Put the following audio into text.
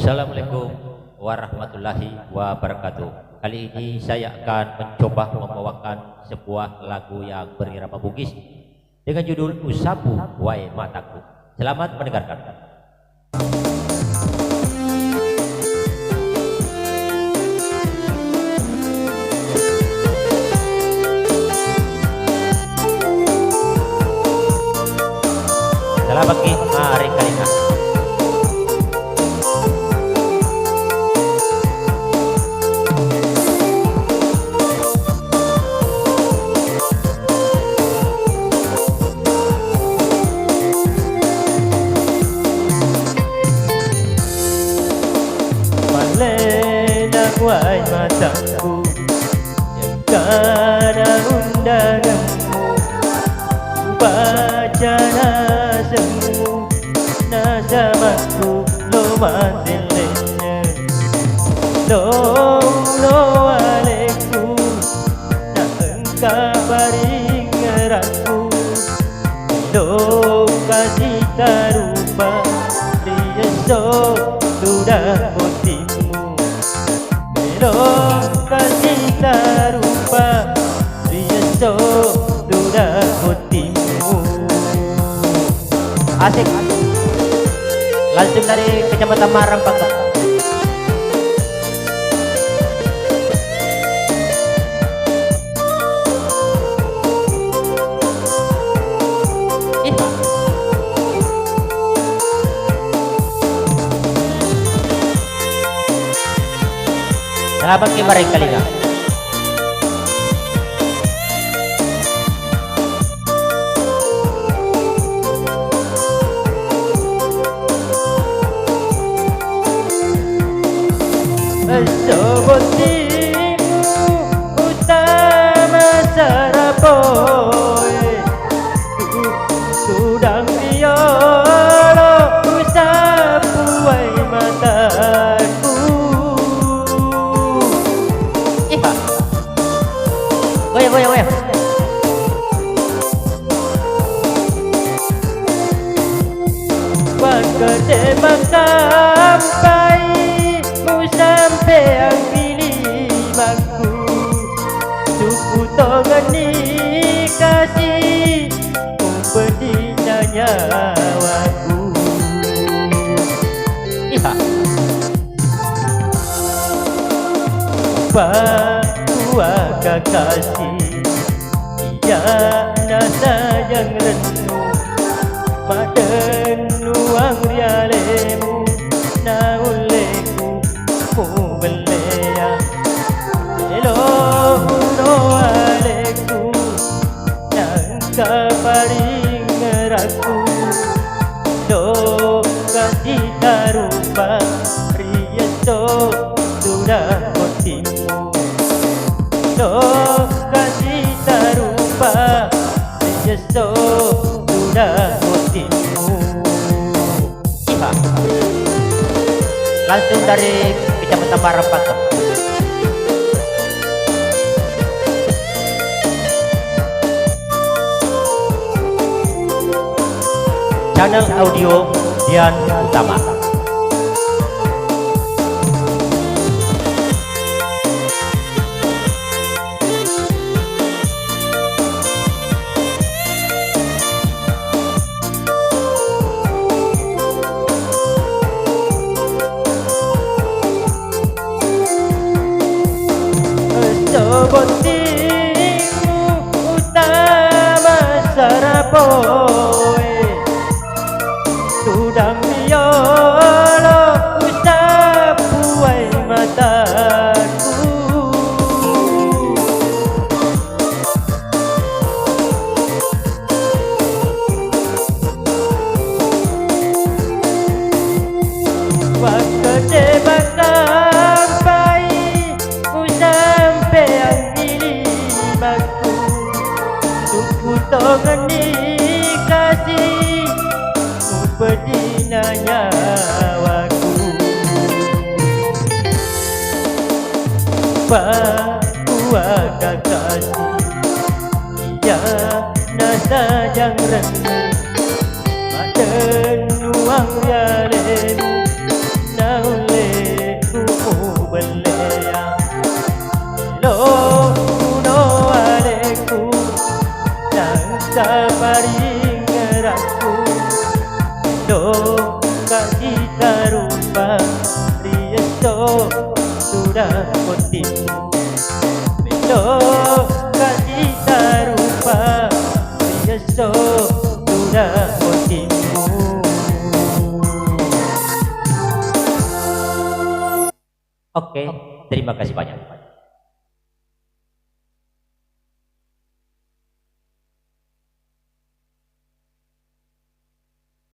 Assalamualaikum warahmatullahi wabarakatuh. Kali ini saya akan mencoba membawakan sebuah lagu yang berirama Bugis dengan judul Usapu Wai Mataku. Selamat mendengarkan. Selamat pagi, mari kalina. Lenang wai mataku yang kada undanganmu, baca nasamu nasamaku lo mandilennya lo aleku na engkau baring ngeraku lo kasih tarupa dia sok sudah motimu lo kasih tarupa dia sok sudah motimu. Asik. Langsung dari Kecamatan Marang Pangkep. Selamat kembali kalina. Sobotimu utama sarapoy Sudang biolo usapu wai mataku. Goyang. Pagkatebang sampai mu sampai ang pilimanku, suku tongan ni kasih umpedina nyawaku. Pakua kakasih ia nasa yang renung madenuang rialemu na uleku mu belea elo no aleku yang kaparing ngeraku do kasih tarupa riyeso sudah motimu do kasih tarupa riyeso sudah motimu. Langsung dari Kecamatan Marang Pangkep. Channel audio Dian Utama. Sobotimu utama sarapoy Sudang biolo usapu wai mataku. Pagkatebang sampai mu sampai ang pilimanku, suku tongan ni kasih umpedina nyawaku. Pakua kakasih ia nasa yang renung madenuang rialemu na ule rupa Rieso sudah kontimu Melo kasih tarupa Rieso sudah kontimu. Oke, terima kasih banyak.